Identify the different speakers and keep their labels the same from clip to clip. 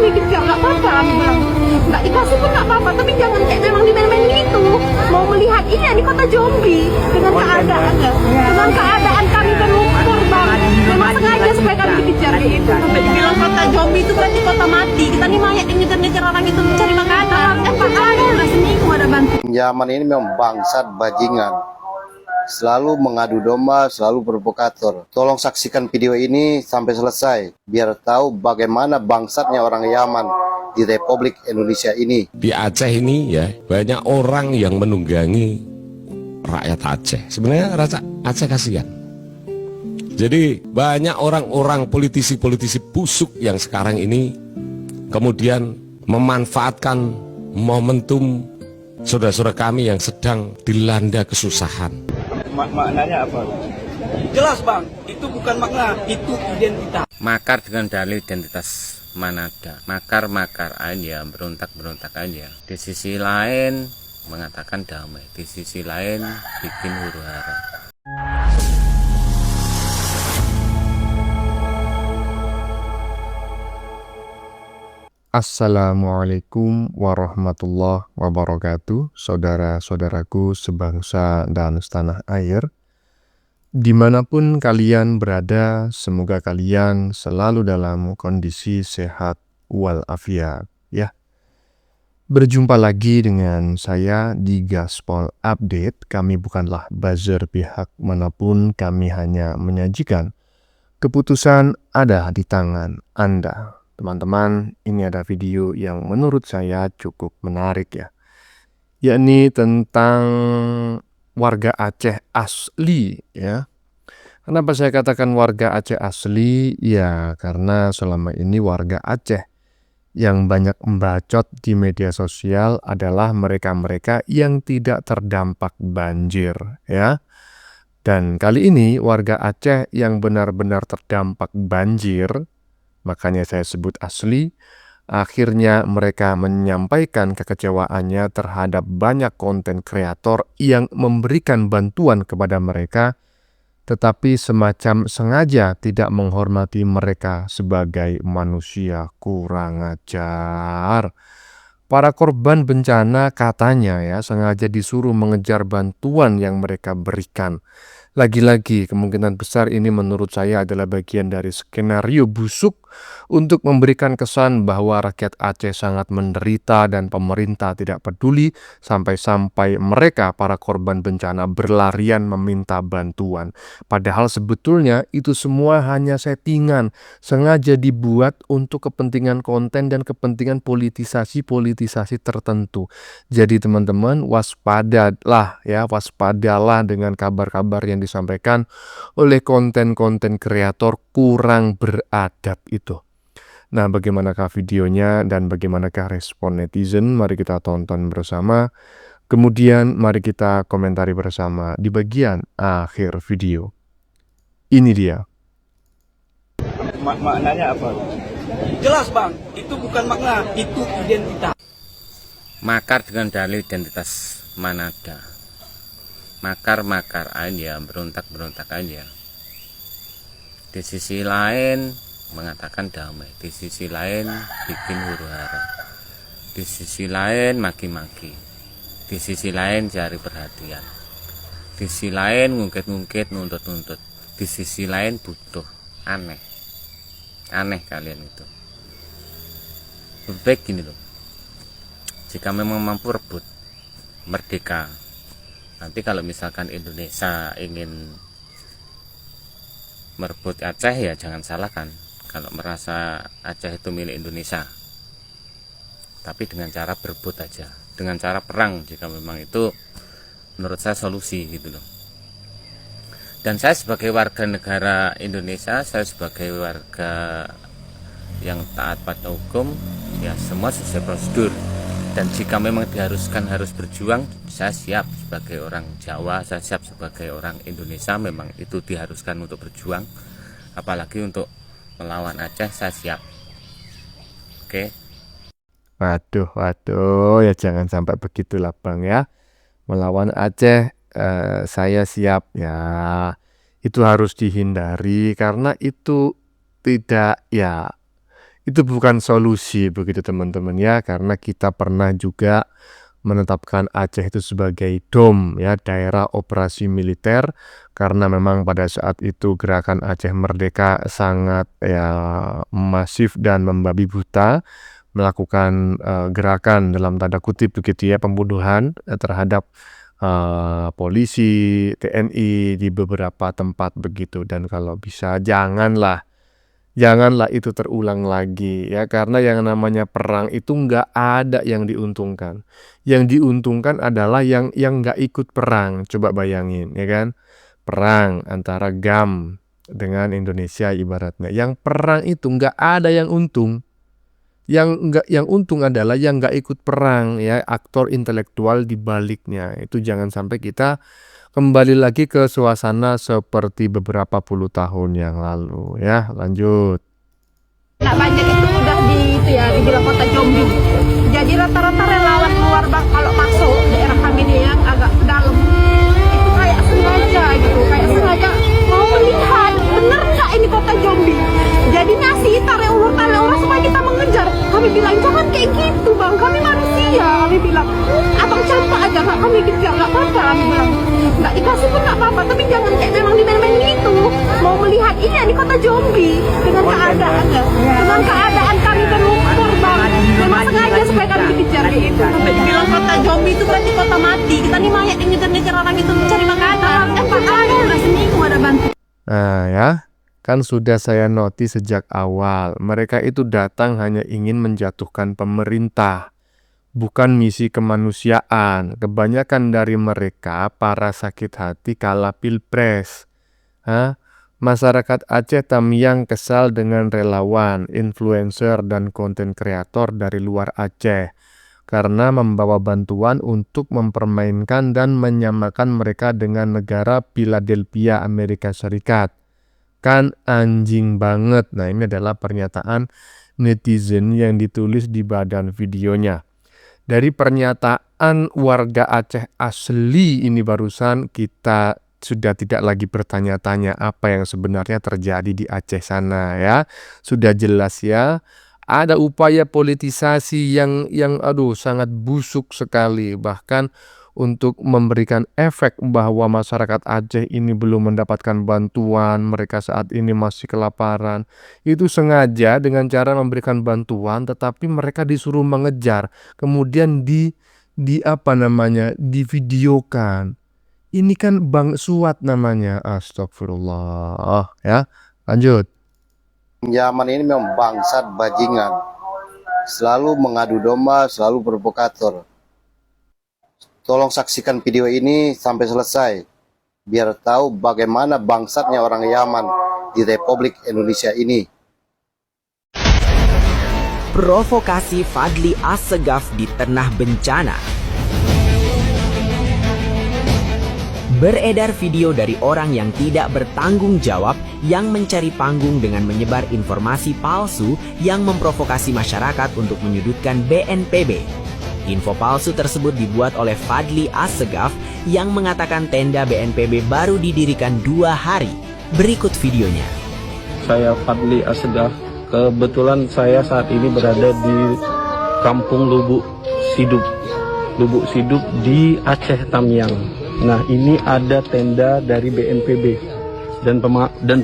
Speaker 1: kami kejar, nggak apa-apa, kami bilang nggak dikasih pun nggak apa-apa, tapi jangan kayak memang dimain-main gitu. Mau melihat ini kota zombie dengan keadaannya, dengan keadaan kami berlumpur bang, memang sengaja supaya kami dikejar gitu. Sampai dibilang kota zombie itu berarti kota mati. Kita nih mayat yang ngejar-ngejar orang itu mencari makanan. Udah seminggu ada bantu.
Speaker 2: Yaman ini memang bangsat bajingan, selalu mengadu domba, selalu provokator. Tolong saksikan video ini sampai selesai, biar tahu bagaimana bangsatnya orang Yaman di Republik Indonesia ini.
Speaker 3: Di Aceh ini ya, banyak orang yang menunggangi rakyat Aceh. Sebenarnya rakyat Aceh kasihan. Jadi banyak orang-orang politisi-politisi busuk yang sekarang ini kemudian memanfaatkan momentum saudara-saudara kami yang sedang dilanda kesusahan.
Speaker 4: Maknanya apa? Jelas bang, itu bukan makna, itu identitas.
Speaker 5: Makar dengan dalih identitas Manada, makar-makar aja, berontak-berontak aja. Di sisi lain mengatakan damai, di sisi lain bikin huru-hara.
Speaker 6: Assalamualaikum warahmatullahi wabarakatuh, saudara-saudaraku sebangsa dan setanah air. Dimanapun kalian berada, semoga kalian selalu dalam kondisi sehat walafiat ya. Berjumpa lagi dengan saya di Gaspol Update. Kami bukanlah buzzer pihak manapun, kami hanya menyajikan keputusan ada di tangan Anda. Teman-teman, ini ada video yang menurut saya cukup menarik ya, yakni tentang warga Aceh asli ya. Kenapa saya katakan warga Aceh asli? Ya karena selama ini warga Aceh yang banyak membacot di media sosial adalah mereka-mereka yang tidak terdampak banjir ya. Dan kali ini warga Aceh yang benar-benar terdampak banjir, makanya saya sebut asli, akhirnya mereka menyampaikan kekecewaannya terhadap banyak konten kreator yang memberikan bantuan kepada mereka, tetapi semacam sengaja tidak menghormati mereka sebagai manusia. Kurang ajar. Para korban bencana katanya ya sengaja disuruh mengejar bantuan yang mereka berikan. Lagi-lagi kemungkinan besar ini menurut saya adalah bagian dari skenario busuk untuk memberikan kesan bahwa rakyat Aceh sangat menderita dan pemerintah tidak peduli, sampai-sampai mereka para korban bencana berlarian meminta bantuan. Padahal sebetulnya itu semua hanya settingan, sengaja dibuat untuk kepentingan konten dan kepentingan politisasi tertentu. Jadi teman-teman waspadalah ya, waspadalah dengan kabar-kabar yang disampaikan oleh konten-konten kreator kurang beradab itu. Nah, bagaimanakah videonya dan bagaimanakah respon netizen? Mari kita tonton bersama. Kemudian mari kita komentari bersama di bagian akhir video. Ini dia.
Speaker 4: Maknanya apa? Jelas bang, itu bukan makna, itu identitas.
Speaker 5: Makar dengan dalih identitas Manada, makar-makar aja, berontak-berontak aja. Di sisi lain mengatakan damai, di sisi lain bikin huru-hara, di sisi lain maki-maki, di sisi lain cari perhatian, di sisi lain ngungkit-ngungkit, nuntut-nuntut, di sisi lain butuh. Aneh kalian itu. Baik gini loh, jika memang mampu rebut merdeka, nanti kalau misalkan Indonesia ingin merebut Aceh ya jangan salahkan kalau merasa Aceh itu milik Indonesia, tapi dengan cara berebut aja, dengan cara perang, jika memang itu menurut saya solusi gitu loh. Dan saya sebagai warga negara Indonesia, saya sebagai warga yang taat pada hukum, ya semua sesuai prosedur. Dan jika memang diharuskan harus berjuang, saya siap sebagai orang Jawa, saya siap sebagai orang Indonesia, memang itu diharuskan untuk berjuang. Apalagi untuk melawan Aceh, saya siap. Oke.
Speaker 6: Waduh, ya jangan sampai begitulah Bang ya. Melawan Aceh, saya siap ya. Itu harus dihindari karena itu tidak ya, itu bukan solusi begitu teman-teman ya, karena kita pernah juga menetapkan Aceh itu sebagai DOM ya, daerah operasi militer, karena memang pada saat itu gerakan Aceh Merdeka sangat ya masif dan membabi buta, melakukan gerakan dalam tanda kutip begitu ya, pembunuhan terhadap polisi, TNI di beberapa tempat begitu. Dan kalau bisa janganlah itu terulang lagi ya, karena yang namanya perang itu nggak ada yang diuntungkan. Yang diuntungkan adalah yang nggak ikut perang. Coba bayangin ya kan, perang antara GAM dengan Indonesia ibaratnya. Yang perang itu nggak ada yang untung. Yang untung adalah yang nggak ikut perang ya, aktor intelektual di baliknya. Itu jangan sampai kita kembali lagi ke suasana seperti beberapa puluh tahun yang lalu ya. Lanjut.
Speaker 1: Nah, banjir itu udah dibilang kota zombie. Jadi rata-rata relawan keluar Bang kalau masuk daerah kami ini yang agak ke dalam. Itu kayak sengaja gitu, kayak sengaja mau melihat bener nggak ini kota zombie. Jadi ngasih tarik ulur supaya kita mengejar. Kami bilang jangan kayak gitu Bang, kami manusia. Kami bilang abang campak aja nggak kami kejar, nggak apa-apa. Kami bilang nggak dikasih pun nggak apa-apa, tapi jangan kayak memang dimain-main gitu. Mau melihat ini kota zombie dengan keadaannya, dengan keadaan kami kan lumpur Bang. Memang sengaja supaya kami dikejar kayak gitu. Sampai dibilang kota zombie itu berarti kota mati. Kita nih mayat yang ngejar-ngejar orang itu mencari makanan. Udah seminggu ada bantu.
Speaker 6: Nah ya, kan sudah saya noti sejak awal, mereka itu datang hanya ingin menjatuhkan pemerintah, bukan misi kemanusiaan. Kebanyakan dari mereka para sakit hati kala pilpres. Masyarakat Aceh Tamiang kesal dengan relawan, influencer, dan konten kreator dari luar Aceh karena membawa bantuan untuk mempermainkan dan menyamakan mereka dengan negara Philadelphia, Amerika Serikat. Kan anjing banget. Nah, ini adalah pernyataan netizen yang ditulis di badan videonya. Dari pernyataan warga Aceh asli ini barusan, kita sudah tidak lagi bertanya-tanya apa yang sebenarnya terjadi di Aceh sana ya. Sudah jelas ya, ada upaya politisasi yang sangat busuk sekali, bahkan untuk memberikan efek bahwa masyarakat Aceh ini belum mendapatkan bantuan, mereka saat ini masih kelaparan. Itu sengaja dengan cara memberikan bantuan, tetapi mereka disuruh mengejar, kemudian divideokan. Ini kan Bang Suat namanya. Astagfirullah ya. Lanjut.
Speaker 2: Yaman ini memang bangsat bajingan, selalu mengadu domba, selalu provokator. Tolong saksikan video ini sampai selesai, biar tahu bagaimana bangsatnya orang Yaman di Republik Indonesia ini.
Speaker 7: Provokasi Fadly Assegaf di tengah bencana. Beredar video dari orang yang tidak bertanggung jawab yang mencari panggung dengan menyebar informasi palsu yang memprovokasi masyarakat untuk menyudutkan BNPB. Info palsu tersebut dibuat oleh Fadly Assegaf yang mengatakan tenda BNPB baru didirikan 2 hari. Berikut videonya.
Speaker 8: Saya Fadly Assegaf. Kebetulan saya saat ini berada di Kampung Lubuk Sidup di Aceh Tamiang. Nah, ini ada tenda dari BNPB dan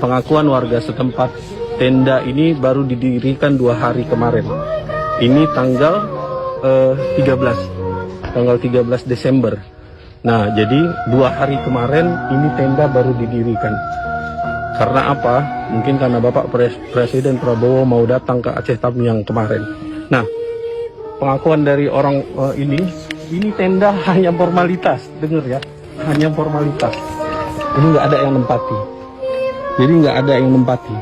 Speaker 8: pengakuan warga setempat, tenda ini baru didirikan 2 hari kemarin. Ini tanggal 13 Desember. Nah, jadi 2 hari kemarin ini tenda baru didirikan. Karena apa? Mungkin karena Bapak Presiden Prabowo mau datang ke Aceh Tamiang kemarin. Nah, pengakuan dari orang ini tenda hanya formalitas, dengar ya, hanya formalitas. Ini nggak ada yang nempati. Jadi nggak ada yang nempati.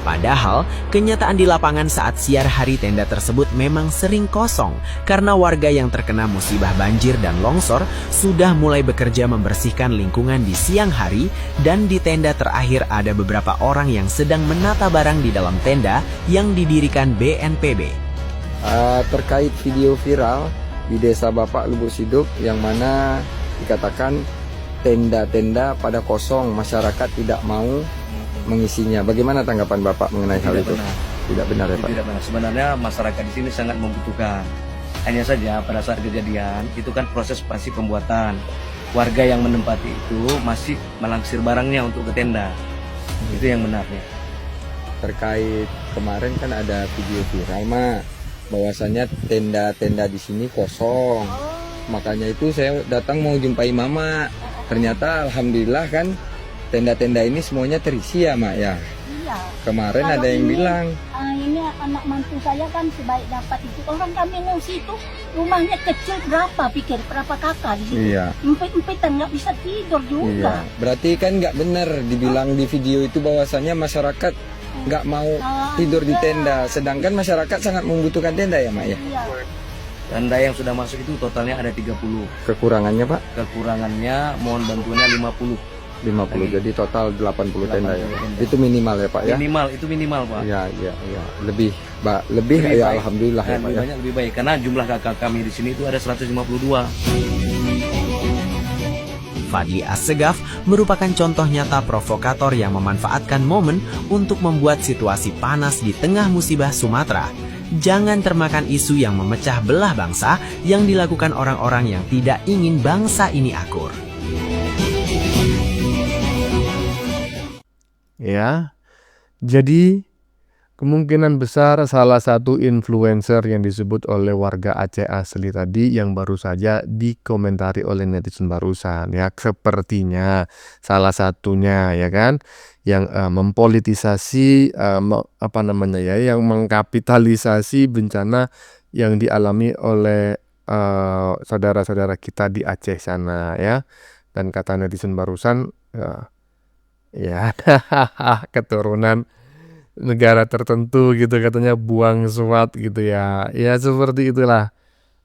Speaker 7: Padahal, kenyataan di lapangan saat siar hari tenda tersebut memang sering kosong karena warga yang terkena musibah banjir dan longsor sudah mulai bekerja membersihkan lingkungan di siang hari, dan di tenda terakhir ada beberapa orang yang sedang menata barang di dalam tenda yang didirikan BNPB.
Speaker 9: Terkait video viral di desa Bapak Lubuk Sidup yang mana dikatakan tenda-tenda pada kosong, masyarakat tidak mau mengisinya. Bagaimana tanggapan Bapak mengenai hal itu?
Speaker 10: benar.
Speaker 9: Tidak benar ya Pak?
Speaker 10: Tidak benar. Sebenarnya masyarakat di sini sangat membutuhkan. Hanya saja pada saat kejadian itu kan proses masih pembuatan. Warga yang menempati itu masih melangsir barangnya untuk ke tenda. Itu yang benarnya.
Speaker 9: Terkait kemarin kan ada video viral Mak, bahwasanya tenda-tenda di sini kosong. Makanya itu saya datang mau jumpai Mama. Ternyata alhamdulillah kan tenda-tenda ini semuanya terisi ya Mak ya.
Speaker 11: Iya.
Speaker 9: Kemarin
Speaker 11: Kalau
Speaker 9: ada yang
Speaker 11: ini,
Speaker 9: bilang
Speaker 11: ini anak mantu saya kan sebaik dapat itu. Orang kami ngungsi itu rumahnya kecil berapa kakak di situ.
Speaker 9: Iya.
Speaker 11: Empit-empitan nggak bisa tidur juga.
Speaker 9: Iya. Berarti kan nggak benar dibilang di video itu bahwasanya masyarakat nggak mau tidur di tenda, sedangkan masyarakat sangat membutuhkan tenda ya Mak ya.
Speaker 11: Iya.
Speaker 10: Tenda yang sudah masuk itu totalnya ada 30.
Speaker 9: Kekurangannya Pak?
Speaker 10: Kekurangannya mohon bantuannya 50.
Speaker 9: 50, jadi total 80 tenda ya. Itu minimal ya Pak ya?
Speaker 10: Minimal, itu minimal Pak.
Speaker 9: Iya, iya, iya. Lebih ya
Speaker 10: baik.
Speaker 9: alhamdulillah ya Pak
Speaker 10: Lebih
Speaker 9: ya.
Speaker 10: banyak lebih baik karena jumlah kakak kami di sini itu ada 152.
Speaker 7: Fadli Assegaf merupakan contoh nyata provokator yang memanfaatkan momen untuk membuat situasi panas di tengah musibah Sumatera. Jangan termakan isu yang memecah belah bangsa yang dilakukan orang-orang yang tidak ingin bangsa ini akur.
Speaker 6: Ya, jadi kemungkinan besar salah satu influencer yang disebut oleh warga Aceh asli tadi yang baru saja dikomentari oleh netizen barusan ya, sepertinya salah satunya ya kan yang mempolitisasi yang mengkapitalisasi bencana yang dialami oleh saudara-saudara kita di Aceh sana ya. Dan kata netizen barusan ya keturunan negara tertentu gitu katanya buang SWAT gitu ya. Ya seperti itulah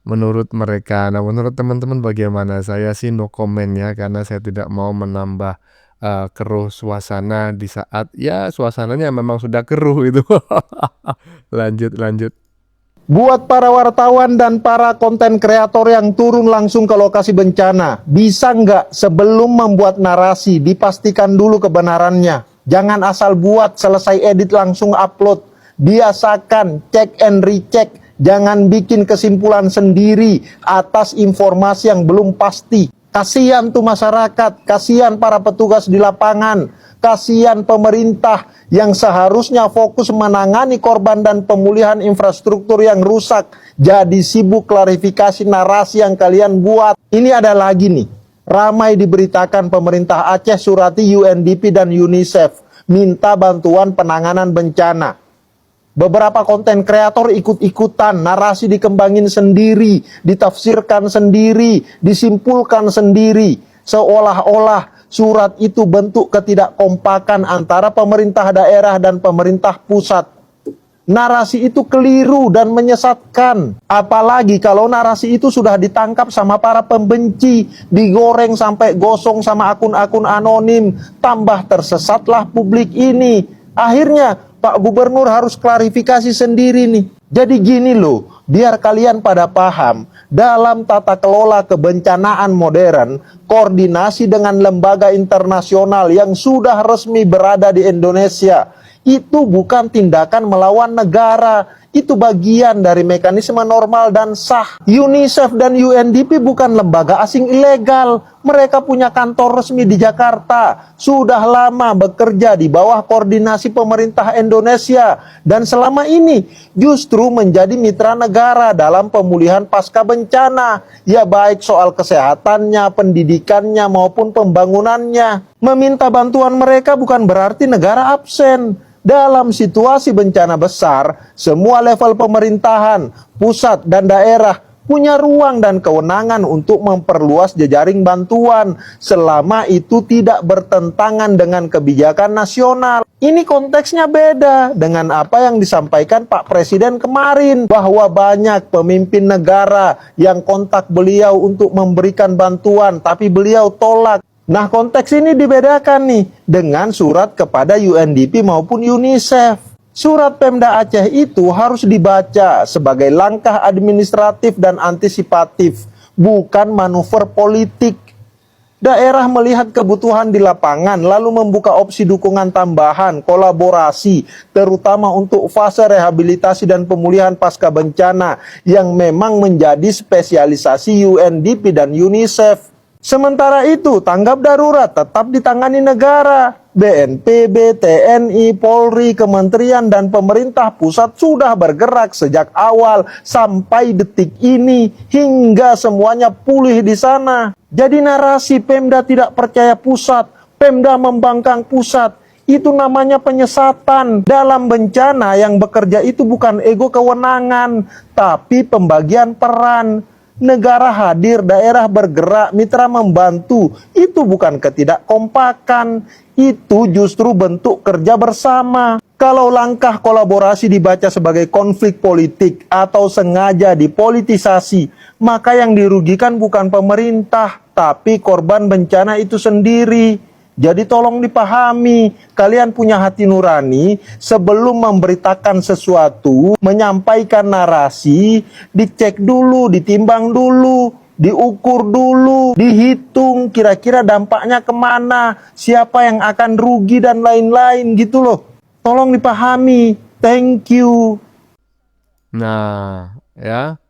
Speaker 6: menurut mereka. Nah menurut teman-teman bagaimana? Saya sih no comment ya, karena saya tidak mau menambah keruh suasana di saat ya suasananya memang sudah keruh itu. Lanjut.
Speaker 12: Buat para wartawan dan para konten kreator yang turun langsung ke lokasi bencana, bisa nggak sebelum membuat narasi dipastikan dulu kebenarannya. Jangan asal buat, selesai edit langsung upload. Biasakan cek and recheck, jangan bikin kesimpulan sendiri atas informasi yang belum pasti. Kasihan tuh masyarakat, kasihan para petugas di lapangan, kasihan pemerintah yang seharusnya fokus menangani korban dan pemulihan infrastruktur yang rusak, jadi sibuk klarifikasi narasi yang kalian buat. Ini ada lagi nih, ramai diberitakan pemerintah Aceh surati UNDP dan UNICEF minta bantuan penanganan bencana. Beberapa konten kreator ikut-ikutan, narasi dikembangin sendiri, ditafsirkan sendiri, disimpulkan sendiri, seolah-olah surat itu bentuk ketidakkompakan antara pemerintah daerah dan pemerintah pusat. Narasi itu keliru dan menyesatkan. Apalagi kalau narasi itu sudah ditangkap sama para pembenci, digoreng sampai gosong sama akun-akun anonim, tambah tersesatlah publik ini. Akhirnya Pak Gubernur harus klarifikasi sendiri nih. Jadi gini loh, biar kalian pada paham, dalam tata kelola kebencanaan modern, koordinasi dengan lembaga internasional yang sudah resmi berada di Indonesia, itu bukan tindakan melawan negara. Itu bagian dari mekanisme normal dan sah. UNICEF dan UNDP bukan lembaga asing ilegal. Mereka punya kantor resmi di Jakarta. Sudah lama bekerja di bawah koordinasi pemerintah Indonesia. Dan selama ini justru menjadi mitra negara dalam pemulihan pasca bencana. Ya baik soal kesehatannya, pendidikannya maupun pembangunannya. Meminta bantuan mereka bukan berarti negara absen. Dalam situasi bencana besar, semua level pemerintahan, pusat dan daerah punya ruang dan kewenangan untuk memperluas jejaring bantuan selama itu tidak bertentangan dengan kebijakan nasional. Ini konteksnya beda dengan apa yang disampaikan Pak Presiden kemarin, bahwa banyak pemimpin negara yang kontak beliau untuk memberikan bantuan tapi beliau tolak. Nah konteks ini dibedakan nih dengan surat kepada UNDP maupun UNICEF. Surat Pemda Aceh itu harus dibaca sebagai langkah administratif dan antisipatif, bukan manuver politik. Daerah melihat kebutuhan di lapangan, lalu membuka opsi dukungan tambahan, kolaborasi, terutama untuk fase rehabilitasi dan pemulihan pasca bencana yang memang menjadi spesialisasi UNDP dan UNICEF. Sementara itu, tanggap darurat tetap ditangani negara. BNPB, TNI, Polri, kementerian, dan pemerintah pusat sudah bergerak sejak awal sampai detik ini hingga semuanya pulih di sana. Jadi narasi Pemda tidak percaya pusat, Pemda membangkang pusat, itu namanya penyesatan. Dalam bencana yang bekerja itu bukan ego kewenangan, tapi pembagian peran. Negara hadir, daerah bergerak, mitra membantu. Itu bukan ketidakkompakan, itu justru bentuk kerja bersama. Kalau langkah kolaborasi dibaca sebagai konflik politik atau sengaja dipolitisasi, maka yang dirugikan bukan pemerintah, tapi korban bencana itu sendiri. Jadi tolong dipahami, kalian punya hati nurani, sebelum memberitakan sesuatu, menyampaikan narasi, dicek dulu, ditimbang dulu, diukur dulu, dihitung kira-kira dampaknya kemana, siapa yang akan rugi dan lain-lain gitu loh. Tolong dipahami, thank you.
Speaker 6: Nah, ya.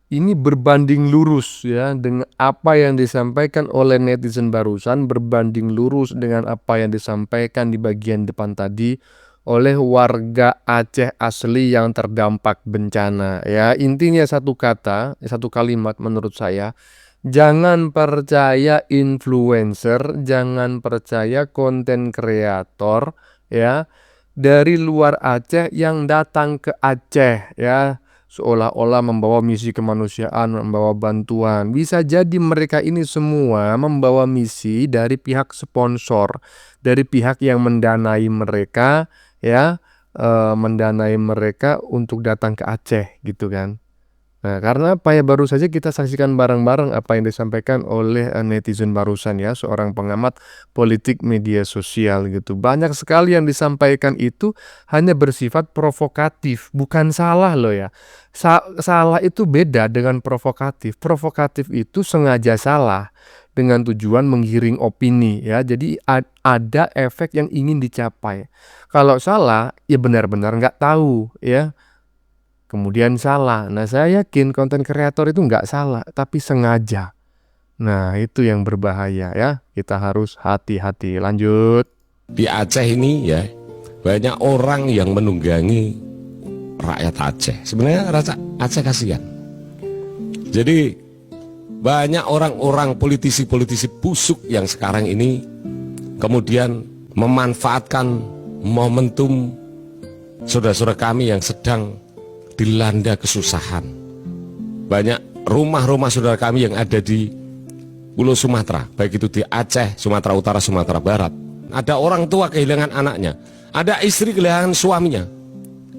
Speaker 6: Ini berbanding lurus ya dengan apa yang disampaikan oleh netizen barusan, berbanding lurus dengan apa yang disampaikan di bagian depan tadi oleh warga Aceh asli yang terdampak bencana. Ya, intinya satu kata, satu kalimat menurut saya, jangan percaya influencer, jangan percaya konten kreator ya dari luar Aceh yang datang ke Aceh ya, seolah-olah membawa misi kemanusiaan, membawa bantuan. Bisa jadi mereka ini semua membawa misi dari pihak sponsor, dari pihak yang mendanai mereka ya, mendanai mereka untuk datang ke Aceh gitu kan. Nah, karena apa ya, baru saja kita saksikan bareng-bareng apa yang disampaikan oleh netizen barusan ya, seorang pengamat politik media sosial gitu. Banyak sekali yang disampaikan itu hanya bersifat provokatif, bukan salah loh ya. Salah itu beda dengan provokatif. Provokatif itu sengaja salah dengan tujuan menggiring opini ya. Jadi ada efek yang ingin dicapai. Kalau salah ya benar-benar nggak tahu ya. Kemudian salah. Nah, saya yakin konten kreator itu nggak salah, tapi sengaja. Nah, itu yang berbahaya ya. Kita harus hati-hati. Lanjut.
Speaker 3: Di Aceh ini ya, banyak orang yang menunggangi rakyat Aceh. Sebenarnya rakyat Aceh kasihan. Jadi banyak orang-orang politisi-politisi busuk yang sekarang ini kemudian memanfaatkan momentum saudara-saudara kami yang sedang dilanda kesusahan. Banyak rumah-rumah saudara kami yang ada di Pulau Sumatera, baik itu di Aceh, Sumatera Utara, Sumatera Barat. Ada orang tua kehilangan anaknya, ada istri kehilangan suaminya,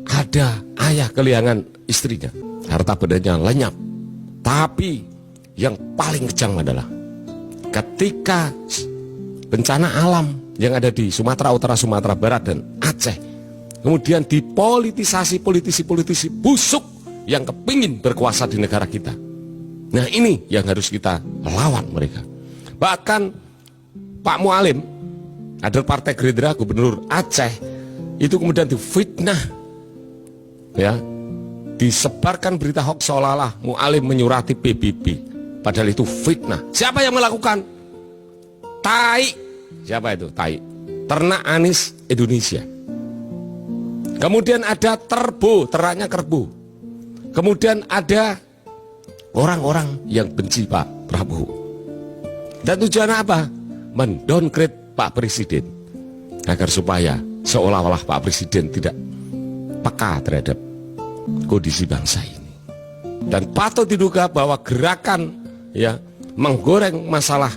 Speaker 3: ada ayah kehilangan istrinya, harta bendanya lenyap. Tapi yang paling kejam adalah ketika bencana alam yang ada di Sumatera Utara, Sumatera Barat, dan Aceh kemudian dipolitisasi politisi-politisi busuk yang kepingin berkuasa di negara kita. Nah, ini yang harus kita lawan mereka. Bahkan Pak Mualim, kader Partai Gerindra, Gubernur Aceh, itu kemudian difitnah ya, disebarkan berita hoax seolah-olah Mualim menyurati PBB, padahal itu fitnah. Siapa yang melakukan? Tai. Siapa itu? Tai. Ternak Anies Indonesia. Kemudian ada Terbo, ternaknya Kerbo. Kemudian ada orang-orang yang benci Pak Prabowo. Dan tujuannya apa? Mendowngrade Pak Presiden, agar supaya seolah-olah Pak Presiden tidak peka terhadap kondisi bangsa ini. Dan patut diduga bahwa gerakan ya menggoreng masalah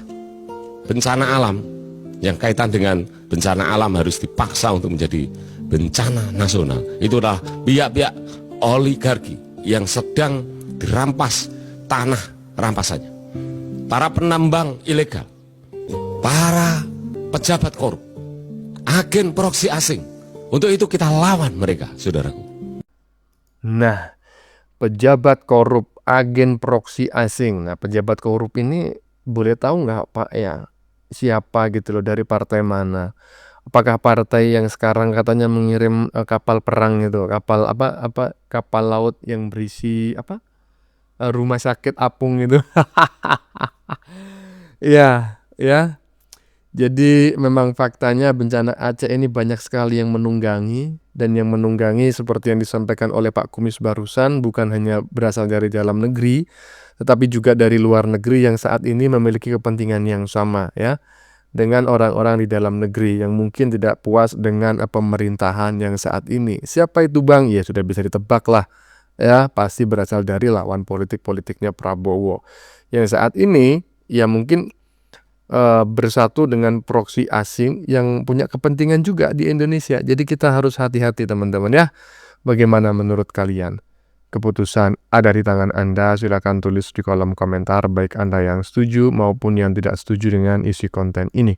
Speaker 3: bencana alam yang kaitan dengan bencana alam harus dipaksa untuk menjadi bencana nasional. Itu adalah pihak-pihak oligarki yang sedang dirampas tanah rampasannya, para penambang ilegal, para pejabat korup, agen proksi asing. Untuk itu kita lawan mereka, saudaraku.
Speaker 6: Nah, pejabat korup, agen proksi asing. Nah, pejabat korup ini boleh tahu nggak Pak ya, siapa gitu loh, dari partai mana? Apakah partai yang sekarang katanya mengirim kapal perang itu, kapal laut yang berisi rumah sakit apung itu? Iya, ya. Jadi memang faktanya bencana Aceh ini banyak sekali yang menunggangi, dan yang menunggangi seperti yang disampaikan oleh Pak Kumis barusan bukan hanya berasal dari dalam negeri, tetapi juga dari luar negeri yang saat ini memiliki kepentingan yang sama ya, dengan orang-orang di dalam negeri yang mungkin tidak puas dengan pemerintahan yang saat ini. Siapa itu Bang? Ya sudah bisa ditebak lah ya, pasti berasal dari lawan politiknya Prabowo yang saat ini ya mungkin bersatu dengan proksi asing yang punya kepentingan juga di Indonesia. Jadi kita harus hati-hati teman-teman ya. Bagaimana menurut kalian? Keputusan ada di tangan Anda. Silakan tulis di kolom komentar baik Anda yang setuju maupun yang tidak setuju dengan isi konten ini.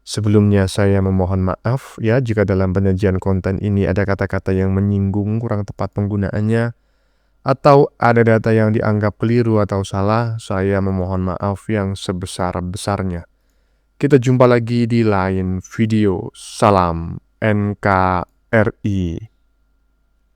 Speaker 6: Sebelumnya saya memohon maaf ya jika dalam penyajian konten ini ada kata-kata yang menyinggung, kurang tepat penggunaannya, atau ada data yang dianggap keliru atau salah. Saya memohon maaf yang sebesar-besarnya. Kita jumpa lagi di lain video. Salam NKRI.